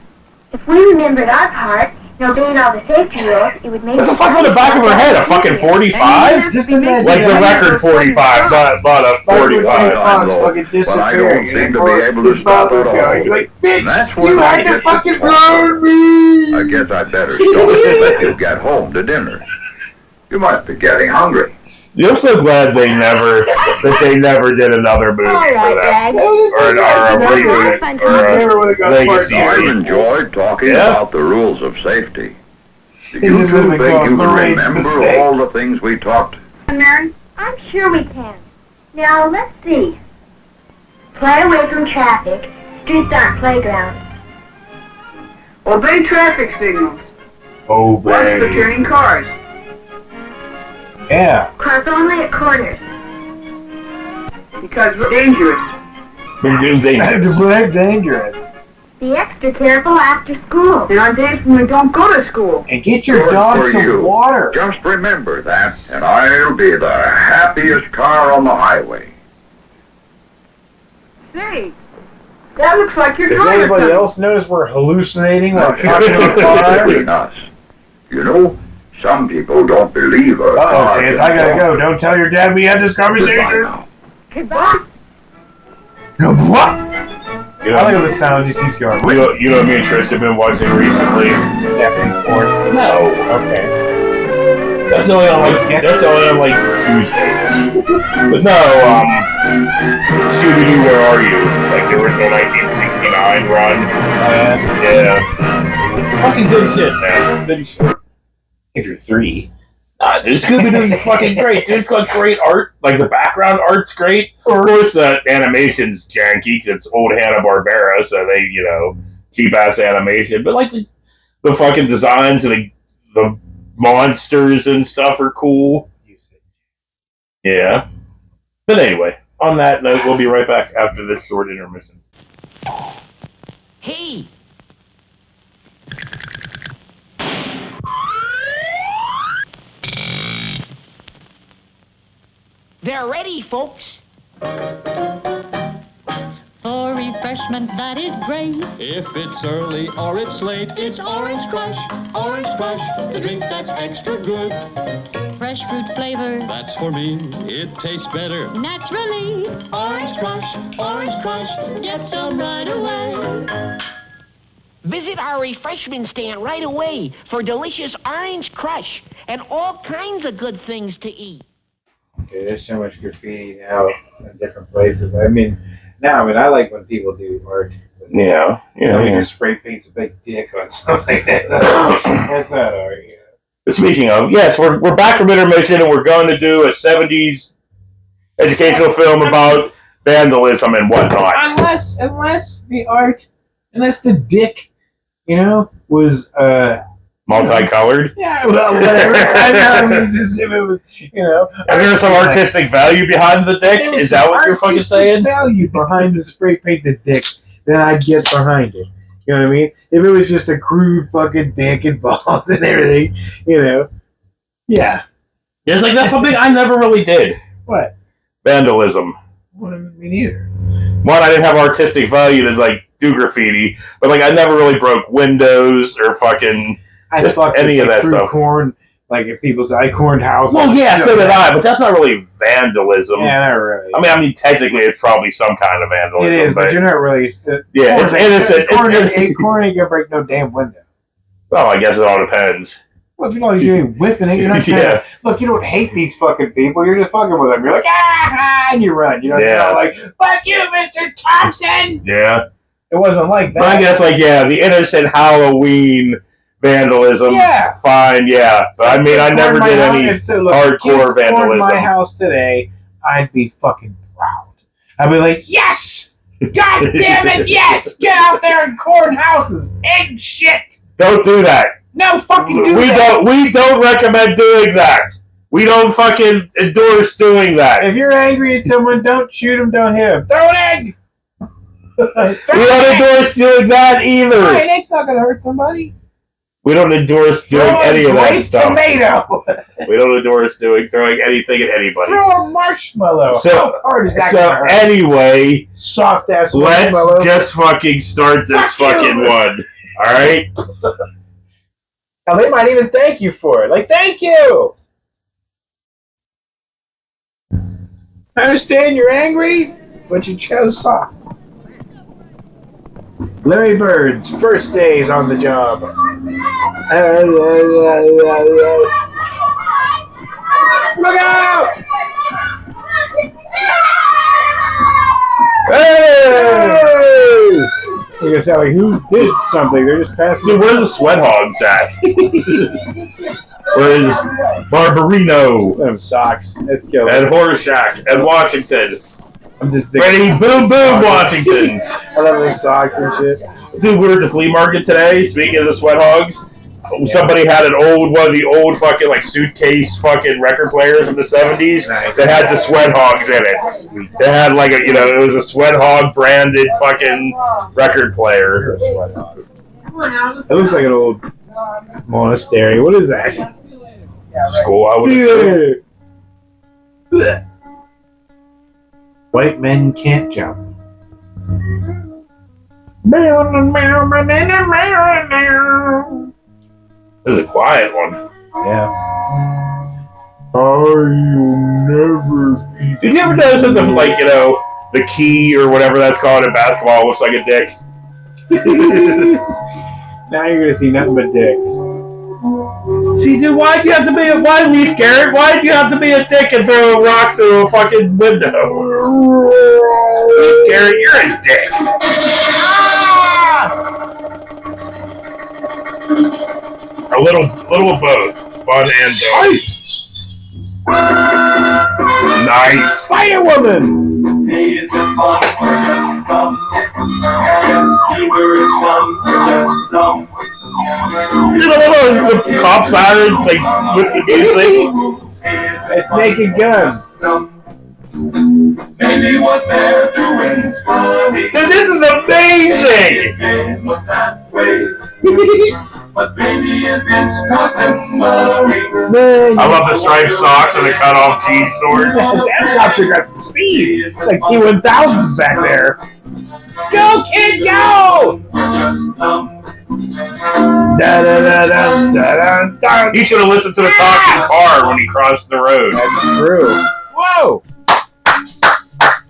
If we remembered our part, and obeying all the safety rules, it would make What the fuck's on the back of her head? A fucking 45? Just imagine Like the that. record 45, not a 45. Fox fucking But I don't disappearing. seem to be able to stop at all. He's like, And that's bitch, when you I had to get fucking responsible. burn me. I guess I'd better start to let you get home to dinner. You must be getting hungry. I'm so glad they never did another movie All for right, that. Greg. Or a reboot or Never would have a gone legacy I've sequel. enjoyed talking about the rules of safety. Do It you just two would've think been called you can Lorraine's remember mistake. all the things we talked? Mary? I'm sure we can. Now, let's see. Play away from traffic. Streets aren't playgrounds. Obey traffic signals. Watch for Obey. turning cars. Yeah. Cross only at corners. Because we're dangerous. They're dangerous. Be extra careful after school. And on days when we don't go to school. And get your Good dog for some you. water. Just remember that, and I'll be the happiest car on the highway. Say, that looks like your Does car or anybody something. else notice we're hallucinating while talking to a car? Between us. You know, some people don't believe a Uh-oh, car kids, can I gotta talk. go. Don't tell your dad we had this Goodbye conversation. now. Goodbye. What? You I like how the sound just keeps going. know what me and Trish have been watching recently? Japanese porn. No. Okay. That's only on like Tuesdays. But no, Scooby-Doo, Where Are You? Like the original 1969 run. Yeah. Fucking good shit, man. Good shit. If you're 3. Dude, Scooby-Doo's fucking great, dude. It's got great art. Like, the background art's great. Of course, animation's janky, because it's old Hanna-Barbera, so they, cheap-ass animation. But, like, the fucking designs and the monsters and stuff are cool. Yeah. But anyway, on that note, we'll be right back after this short intermission. Hey! They're ready, folks. For refreshment that is great. If it's early or it's late, it's Orange Crush. Orange Crush, the drink that's extra good. Fresh fruit flavor, that's for me. It tastes better naturally. Orange Crush, get some right away. Visit our refreshment stand right away for delicious Orange Crush and all kinds of good things to eat. Dude, there's so much graffiti now in different places. I like when people do art. Yeah. Somebody just spray paints a big dick on something. That's not art. Yeah. Speaking of, yes, we're back from intermission, and we're going to do a 70s educational film about vandalism and whatnot. Unless the dick, was Multicolored? Yeah, well, whatever. I mean, just if it was, If there's some artistic value behind the dick, is that what you're fucking saying? Value behind the spray painted dick, then I'd get behind it. You know what I mean? If it was just a crude fucking dick and balls and everything, yeah. It's like, that's something I never really did. What? Vandalism. Well, me neither. One, I didn't have artistic value to, like, do graffiti, but, like, I never really broke windows or fucking any of that stuff. Corn, like if people say, I corned houses. Well, yeah, so did I, but that's not really vandalism. Yeah, not really. I mean, technically, it's probably some kind of vandalism. It is, but you're not really. Yeah, it's innocent. Corn ain't gonna break no damn window. Well, I guess it all depends. Well, if you're not whipping it, you're not trying to, look, you don't hate these fucking people. You're just fucking with them. You're like, and you run. You're not like, fuck you, Mr. Thompson. Yeah. It wasn't like that. But I guess, like, the innocent Halloween vandalism. Yeah. Fine, yeah. But I mean, I never did any hardcore vandalism. My house today, I'd be fucking proud. I'd be like, yes! God damn it, yes! Get out there and corn houses. Egg shit. Don't do that. No, fucking do that. We don't recommend doing that. We don't fucking endorse doing that. If you're angry at someone, don't shoot them, don't hit them. Throw an egg! We don't endorse doing that either. An egg's not going to hurt somebody. We don't endorse doing any of that stuff. Tomato. We don't endorse throwing anything at anybody. Throw a marshmallow. How hard is that? So anyway, soft ass marshmallow. Let's just fucking start this fucking one. All right. Now they might even thank you for it. Like, thank you. I understand you're angry, but you chose soft. Larry Bird's first days on the job. Look out! Hey! You're gonna sound like, who did something? They're just passing. Dude, where's the sweat hogs at? Where's Barbarino? Them socks. That's killer. And Horseshack and Washington. I'm just Ready, boom, boom, Washington. I love those socks and shit. Dude, we were at the flea market today. Speaking of the sweat hogs, somebody had one of the old fucking like suitcase fucking record players from the 70s that had the sweat hogs in it. They had like it was a sweat hog branded fucking record player. It looks like an old monastery. What is that? School, I would assume. White men can't jump. This is a quiet one. Yeah. I'll never be. Did you ever notice that the key or whatever that's called in basketball looks like a dick? Now you're gonna see nothing but dicks. See, dude, why'd you have to be why Leaf Garrett? Why'd you have to be a dick and throw a rock through a fucking window? Leaf Garrett, you're a dick. A little of both, fun and dark. Nice. Spider-Woman! The cop sirens, like, with the music. It's Naked Gun. Maybe what they're doing is funny. Dude, this is amazing! But baby, if it's nothing, I love the striped socks and the cut-off jeans shorts. That cops have got some speed. Like T-1000s back there. Go, kid, go! He should have listened to the talking car when he crossed the road. That's true. Whoa!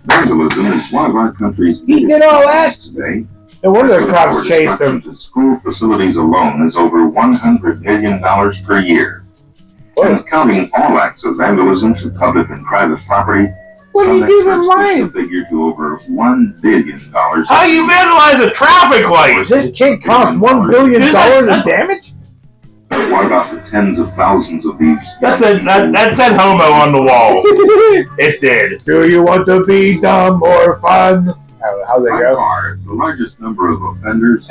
Vandalism is one of our country's He did all that? today. No wonder the cops chased him. School facilities alone is over $100 million per year. And counting all acts of vandalism to public and private property, what do you do them live? Figure to over $1 billion. How you vandalize a traffic light? This kid cost $1 billion in damage? What about the tens of thousands of these? That said homo on the wall. It did. Do you want to be dumb or fun? How's it By go? far, the largest number of offenders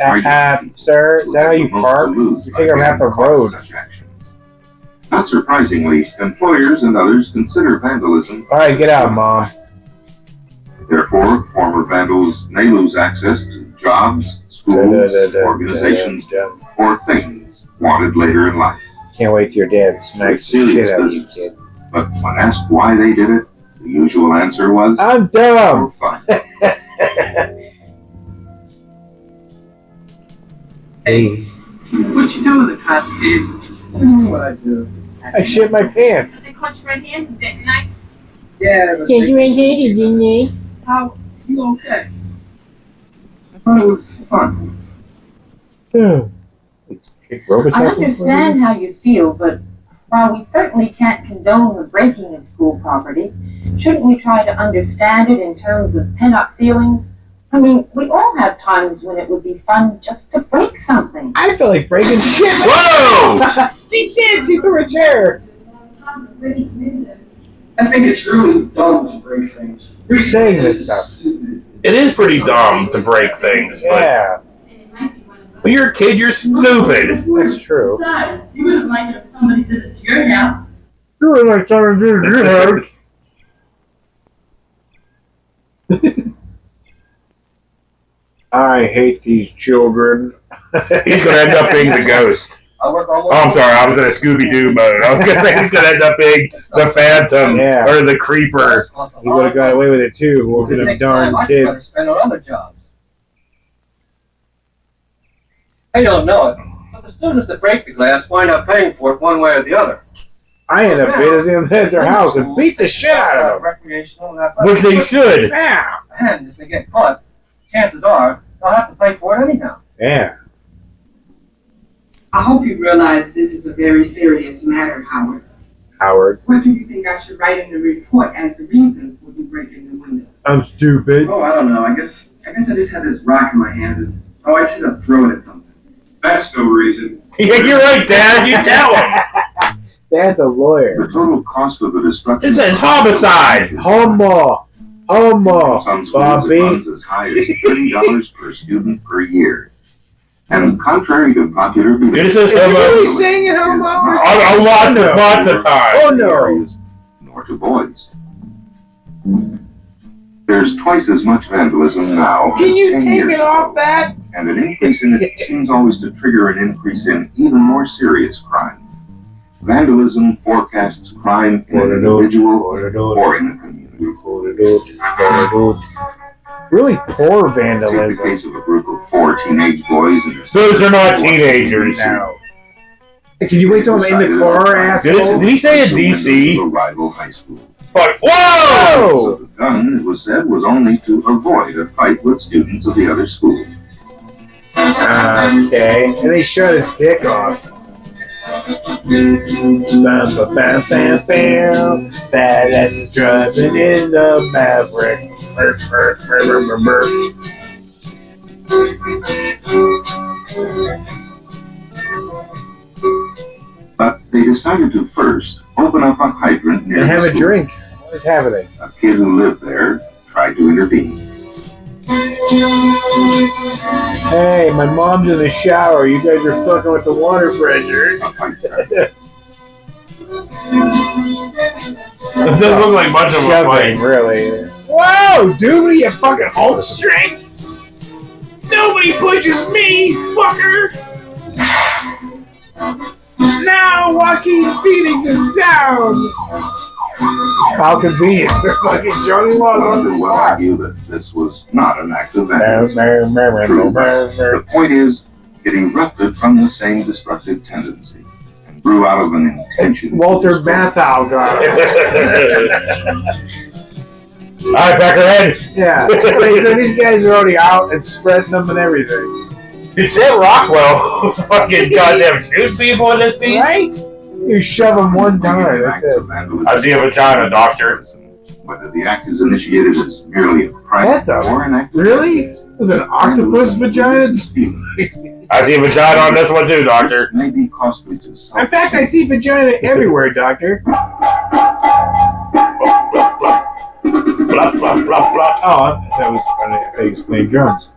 Sir, is that how you park? You take them half the road. Not surprisingly, employers and others consider vandalism. All right, get out, Mom. Therefore, former vandals may lose access to jobs, schools, organizations, or things wanted later in life. Can't wait till your dad smacks the shit out of you, kid. But when asked why they did it, the usual answer was, I'm dumb. for fun. Hey. What you doing, the cops, Steve? What I do? I shit my pants. They caught you red-handed, didn't I? Yeah, but you red-handed, didn't they? how? You okay? I thought it was fun. I understand how you feel, but while we certainly can't condone the breaking of school property, shouldn't we try to understand it in terms of pent-up feelings? I mean, we all have times when it would be fun just to break something. I feel like breaking shit. Whoa! She did. She threw a chair. I think it's really dumb to break things. Who's saying this stuff? It is pretty dumb to break things, but Yeah, when you're a kid, you're stupid. that's true. Besides, you wouldn't like it if somebody did it to your house. You were like trying to do your house. I hate these children. He's going to end up being the ghost. Oh, I'm sorry. I was in a Scooby-Doo mode. I was going to say he's going to end up being the Phantom or the Creeper. He would have got away with it too. Working them darn kids. Spend on other jobs. I don't know it, but the students that break the glass wind up paying for it one way or the other. I end up visiting them at their house and beat the shit out of them. Recreational and athletic. Which they should. Yeah. And if they get caught, chances are they'll have to pay for it anyhow. Yeah. I hope you realize this is a very serious matter, Howard. Howard. What do you think I should write in the report as the reason for you breaking the window? I'm stupid. Oh, I don't know. I guess I just had this rock in my hand and I should have thrown it at something. That's no reason. Yeah, you're right, Dad. You tell him. Dad's a lawyer. The total cost of the destruction. This is homicide. Homo. Homo. Some schools Bobby. it runs as high as $30 per student per year. And contrary to popular belief, It says Is he homo. really saying it homo? Lots of times. Oh no. areas, nor to boys. There's twice as much vandalism now Can as you 10 take years it ago. off that? And an increase in it seems always to trigger an increase in even more serious crime. Vandalism forecasts crime in an individual or in the community. Really poor Take the vandalism. case of a group of 4 teenage boys in the Those are not teenagers. No. Can you wait till I'm in the car, asshole? Did he say a DC? A rival high school. Fuck. Whoa! So the gun, it was said, was only to avoid a fight with students of the other school. Okay. And they shut his dick off. Bam, bam, bam, bam, bam. Badass is driving in the Maverick. Burr, burr, burr, burr, burr, But they decided to first open up a hydrant near And the have a school. drink. What is happening? A kid who lived there tried to intervene. Hey, my mom's in the shower. You guys are fucking with the water pressure. A fight started. It doesn't look like much of a Shoving, fight. really. Whoa, dude, what are you fucking home strength? Nobody pushes me, fucker! Now Joaquin Phoenix is down! How convenient. They're fucking Johnny Law's on the Some will spot. argue that this was not an act of vandalism. True, but the point is, it erupted from the same destructive tendency and grew out of an intention. Walter Matthau got it. All right, Peckerhead. Yeah. So these guys are already out and spreading them and everything. Did Sam Rockwell fucking goddamn shoot people in this piece? Right? You shove them one time, that's it. I see a vagina, doctor. Whether the act is initiated as merely a prank That's a... or an act of Really? Was it an octopus vagina? I see a vagina on this one too, Doctor. May be costly to some. In fact, I see vagina everywhere, Doctor. Blah, blah, blah, blah. Oh, I thought he was playing drums.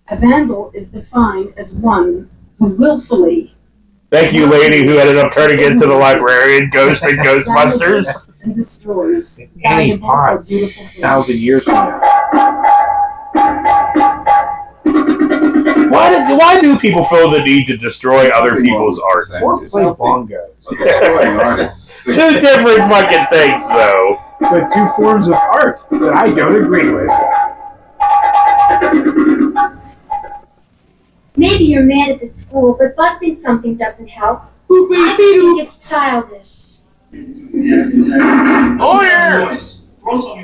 A vandal is defined as one who willfully Thank you, lady, who ended up turning into the librarian ghost in Ghostbusters. and destroys It's Annie valuable or Potts, beautiful things. 1,000 years from now. Why do people feel the need to destroy other people's art? Or play bongos. Two different fucking things, though. But two forms of art that I don't agree with. Maybe you're mad at the school, but busting something doesn't help. Boopy I think it's childish. Order!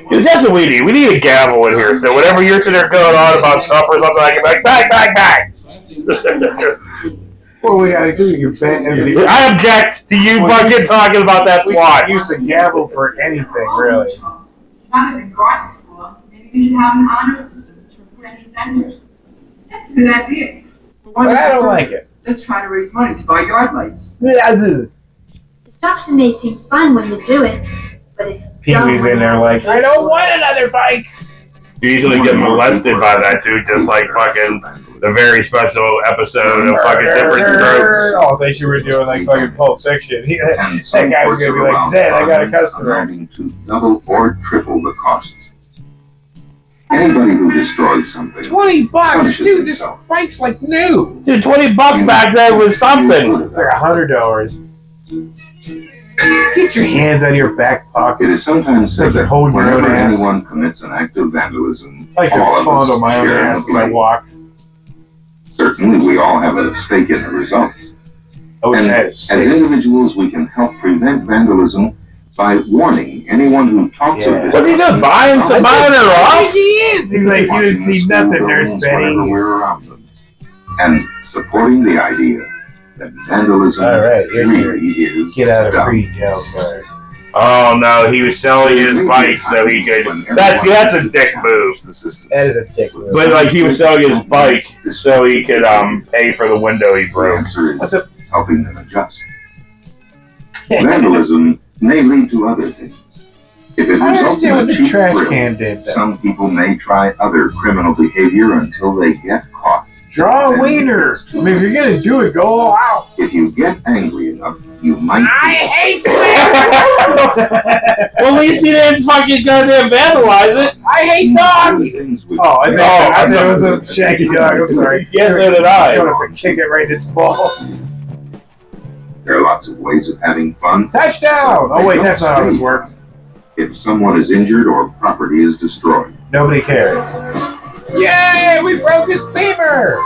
Dude, that's what we need. We need a gavel in here, so whenever you're sitting there going on about Trump or something, I can be like, bang! Well, wait, I think you can ban everything. I object to you fucking talking about that We twat. can use the gavel for anything, really. Not in garden school. Maybe we should have an honor system for any vendors. That's a good idea. But I don't like it. Let's try to raise money to buy yard lights. Yeah, The stuff may seem fun when you do it, but it's Pee-wee's in there like, I don't want another bike. You usually get molested by that dude, just like fucking the very special episode of fucking Different Strokes. Oh, I thought you were doing like fucking Pulp Fiction. That guy was going to be like, Zed, I got a customer. Amounting to double or triple the costs. Anybody who destroys something. $20, dude. This bike's like new. Dude, $20 back then was something. It's like $100. Get your hands out of your back It pockets. is sometimes It's like said you're that holding your own whenever ass. anyone commits an act of vandalism, I like all to of fondle us my own share in ass the as I blame. walk. Certainly, we all have a stake in the results. I wish I And had a as stick. individuals, we can help prevent vandalism by warning anyone who talks of this. What's he doing? Buying her off? He is. He's like, you didn't see nothing, Nurse Betty. We're around them. And supporting the idea that vandalism All right, here's your really is get out of dumb. free jail card. Oh no, he was selling his bike so he could. That's a dick move. That is a dick move. But like he was selling his bike so he could pay for the window he The broke. answer is What the? helping them adjust. Vandalism may lead to other things. If it I results understand in what a the cheap trash thrill, can did, though. some people may try other criminal behavior until they get caught. Draw a wiener. I mean, if you're going to do it, go all out. If you get angry enough, you might. I hate Smith. Well, at least he didn't fucking go there and vandalize it. I hate dogs. Oh, I thought it was a shaggy dog. I'm sorry. Yeah, so did I. You don't have to kick it right in its balls. There are lots of ways of having fun. Touchdown! Oh, wait, that's not how this works. If someone is injured or property is destroyed. Nobody cares. Yay! We broke his femur!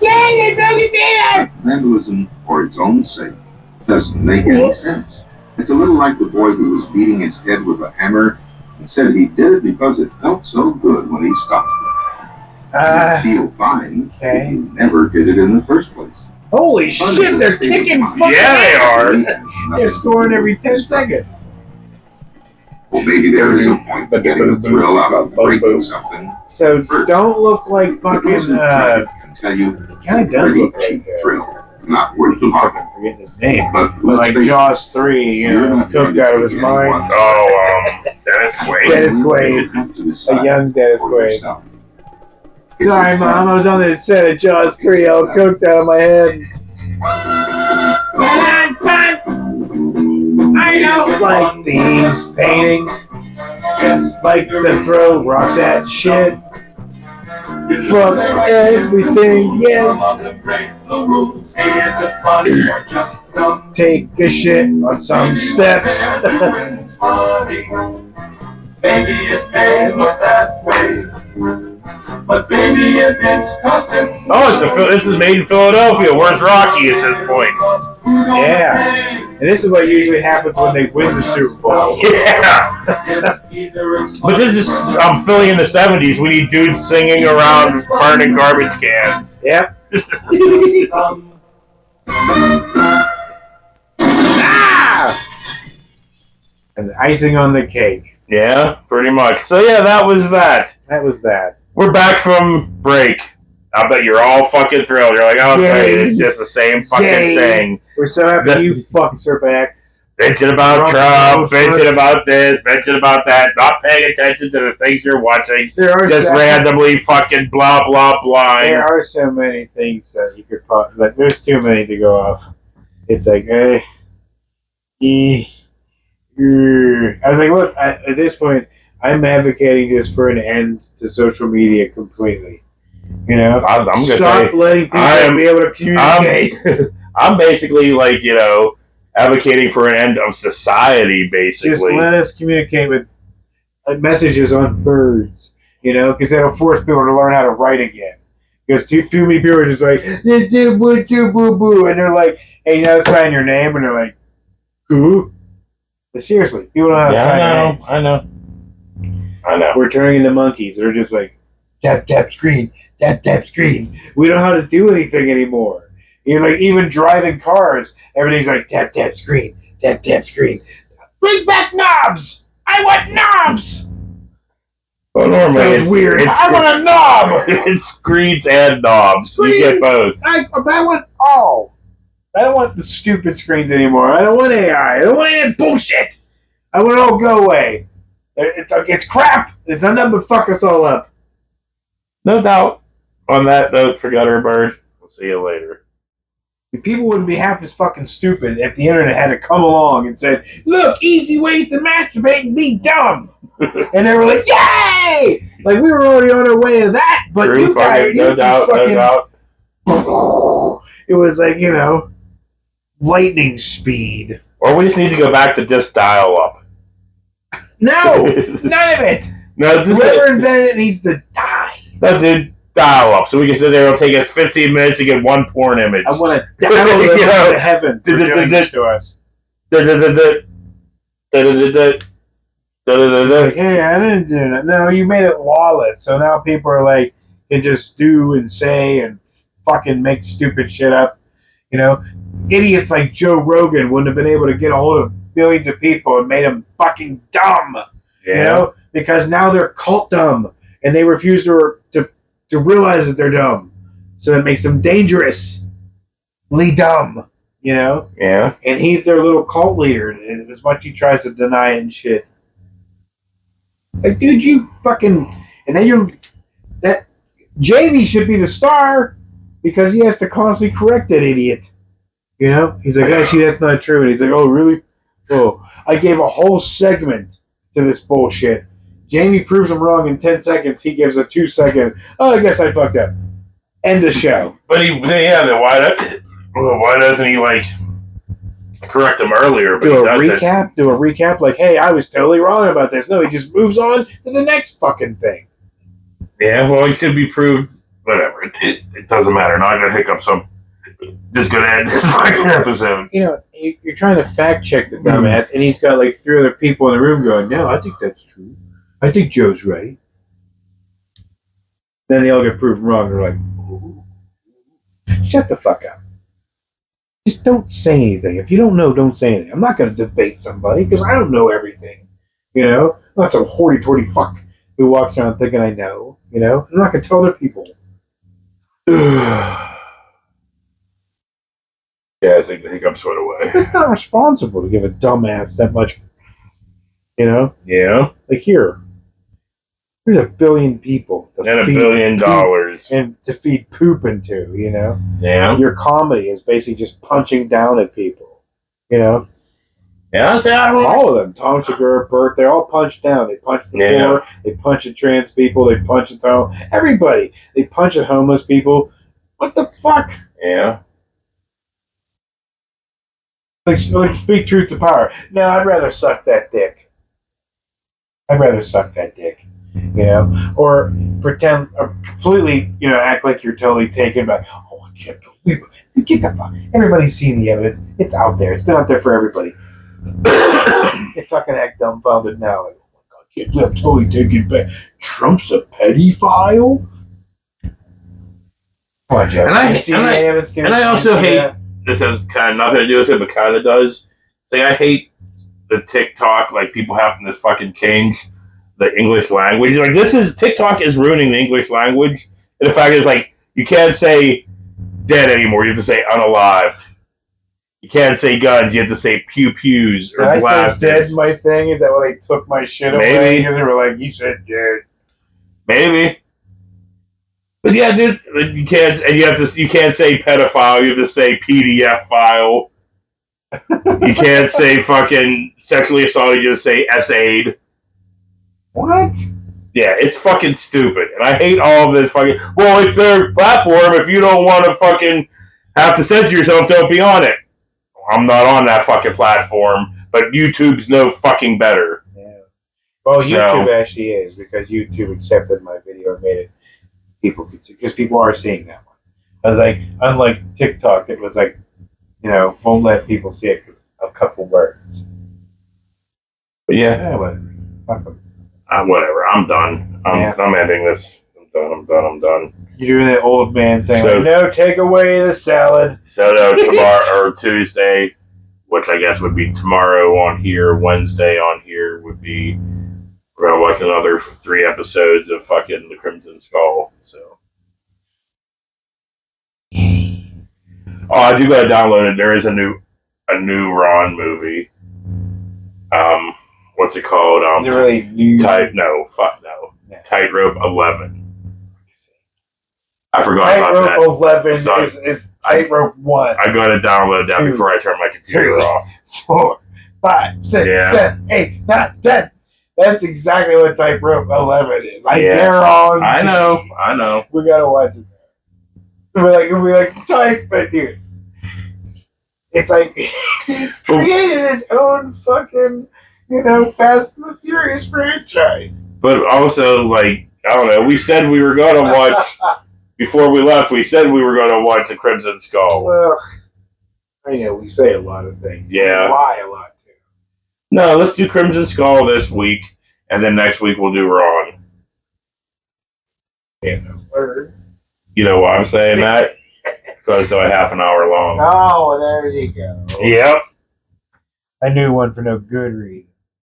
Yay! They broke his femur! Vandalism, for its own sake, doesn't make any sense. It's a little like the boy who was beating his head with a hammer and said he did it because it felt so good when he stopped. You feel fine if you never did it in the first place. Holy shit, they're kicking fucking Yeah, they are. They're scoring every 10 seconds. Well, maybe there is a point to getting a thrill out of breaking something. So don't look like fucking, Can tell you it kind of does look like, thrill, not worth the keep harm. fucking forgetting his name. But But like let's face it, Jaws 3, you you're know, not going cooked to out of his take mind. anyone Oh, Dennis Quaid. Dennis You Quaid. have to decide A young Dennis for Quaid. yourself. Sorry, Mom, I was on the set of Jaws 3, all cooked out of my head. I don't like these paintings. Like to throw rocks at shit. Fuck everything, yes. Take a shit on some steps. Maybe it may look that way, but baby, if it's custom. Oh, this is made in Philadelphia. Where's Rocky at this point? Yeah. And this is what usually happens when they win the Super Bowl. Yeah. But this is Philly in the 70s. We need dudes singing around burning garbage cans. Yep. And icing on the cake. Yeah, pretty much. So yeah, that was that. That was that. We're back from break. I bet you're all fucking thrilled. You're like, oh, great, it's just the same fucking thing. We're so happy you fucks are back. Bitching about Trump, bitching about this, bitching about that, not paying attention to the things you're watching, just randomly fucking blah, blah, blah. There are so many things that you could put, like, there's too many to go off. It's like, I was like, look, at this point, I'm advocating just for an end to social media completely. You know? I'm going to Stop say, letting people be able to communicate. I'm basically like, you know, advocating for an end of society, basically. Just let us communicate with messages on birds, you know, because that'll force people to learn how to write again. Because too many people are just like, boo, and they're like, hey, you know how to sign your name? And they're like, who? But seriously, people don't know how to sign their names. I know. We're turning into monkeys. They're just like, tap, tap, screen, tap, tap, screen. We don't know how to do anything anymore. You know, like, even driving cars, everything's like, tap, tap, screen, tap, tap, screen. Bring back knobs! I want knobs! Well, normally it's weird. I want a knob! It's screens and knobs. You get both. But I want all. I don't want the stupid screens anymore. I don't want AI. I don't want any bullshit. I want it all to go away. It's crap. It's nothing but fuck us all up. No doubt. On that note, for Gutterbird, we'll see you later. People wouldn't be half as fucking stupid if the internet had to come along and said, look, easy ways to masturbate and be dumb. And they were like, yay! Like, we were already on our way to that, but True, you guys, no doubt. It was like, you know, lightning speed. Or we just need to go back to just dial-up. No! None of it! No, whoever invented it needs to die. No, dude, dial-up. So we can sit there, it'll take us 15 minutes to get one porn image. I want to download to heaven for doing this to us. Like, hey, I didn't do that. No, you made it lawless. So now people are like, can just do and say and fucking make stupid shit up. You know, idiots like Joe Rogan wouldn't have been able to get a hold of billions of people and made them fucking dumb. Yeah. You know, because now they're cult dumb and they refuse to realize that they're dumb. So that makes them dangerously dumb. You know? Yeah. And he's their little cult leader, as much he tries to deny it and shit. Like, dude, you fucking... And then that Jamie should be the star because he has to constantly correct that idiot. You know? He's like, actually, that's not true. And he's like, oh, really? Oh, I gave a whole segment to this bullshit. Jamie proves him wrong in 10 seconds. He gives a 2-second, oh, I guess I fucked up. End of show. But why doesn't he, like, correct him earlier? But Do a recap? Like, hey, I was totally wrong about this. No, he just moves on to the next fucking thing. Yeah, well, he should be proved. Whatever. It doesn't matter. Not going to hiccup some. Just going to end this fucking episode. You know, you're trying to fact check the dumbass, and he's got like 3 other people in the room going, no, I think that's true. I think Joe's right. Then they all get proven wrong. They're like, ooh. Shut the fuck up. Just don't say anything. If you don't know, don't say anything. I'm not going to debate somebody because I don't know everything. You know? I'm not some hoity-toity fuck who walks around thinking I know. You know? I'm not going to tell other people. Yeah, I think the hiccups went away. It's not responsible to give a dumbass that much, you know? Yeah. Like, here's $1 billion people. And $1 billion. And to feed poop into, you know? Yeah. Your comedy is basically just punching down at people, you know? Yeah, all of them. Tom Segura, Burt, they all punch down. They punch the poor, they punch at trans people, they punch at everybody. They punch at homeless people. What the fuck? Yeah. Like, speak truth to power. No, I'd rather suck that dick. You know? Or pretend, or completely, you know, act like you're totally taken back. Oh, I can't believe it. Get the fuck. Everybody's seen the evidence. It's out there. It's been out there for everybody. They fucking act dumbfounded now. Like, oh my god, I can't believe I'm totally taken back. Trump's a pedophile? Come on, Jeff. And I also hate, this has kind of nothing to do with it, but kind of does. Say, I hate the TikTok, like, people having to fucking change the English language. Like, TikTok is ruining the English language. And the fact is, like, You can't say dead anymore. You have to say unalived. You can't say guns. You have to say pew-pews or Did blasters. I say dead my thing? Is that why they took my shit away? Maybe. Because they were like, you said dead. Maybe. But yeah, dude, you can't say pedophile. You have to say PDF file. You can't say fucking sexually assaulted. You just say SA'd. What? Yeah, it's fucking stupid, and I hate all of this fucking. Well, it's their platform. If you don't want to fucking have to censor yourself, don't be on it. I'm not on that fucking platform, but YouTube's no fucking better. Yeah. Well, YouTube actually is, because YouTube accepted my video and made it people could see, because people are seeing that one. I was like, unlike TikTok, it was like, won't let people see it because a couple words. But yeah, whatever. Fuck them. Whatever. I'm done. I'm ending this. I'm done. You're doing that old man thing. So, like, no, take away the salad. So no, tomorrow or Tuesday, which I guess would be tomorrow on here, Wednesday on here would be. We're gonna watch another 3 episodes of fucking The Crimson Skull. So. Oh, I do gotta download it. There is a new Ron movie. What's it called? Is it really new? No. Yeah. Tightrope 11. I forgot about that. Tightrope 11 is Tightrope 1. I gotta download that before I turn my computer off. 4, 5, 6, 7, 8, 9, 10. That's exactly what Tightrope 11 is. I know. We gotta watch it. We're like type, but dude, it's like he's created his own fucking, Fast and the Furious franchise. But also, I don't know. We said we were gonna watch before we left. We said we were gonna watch The Crimson Skull. Well, I know we say a lot of things. Yeah, we lie a lot too. No, let's do Crimson Skull this week, and then next week we'll do Ron. Yeah, those words. You know why I'm saying that? Because it's only half an hour long. Oh, there you go. Yep. I knew one for no good reason.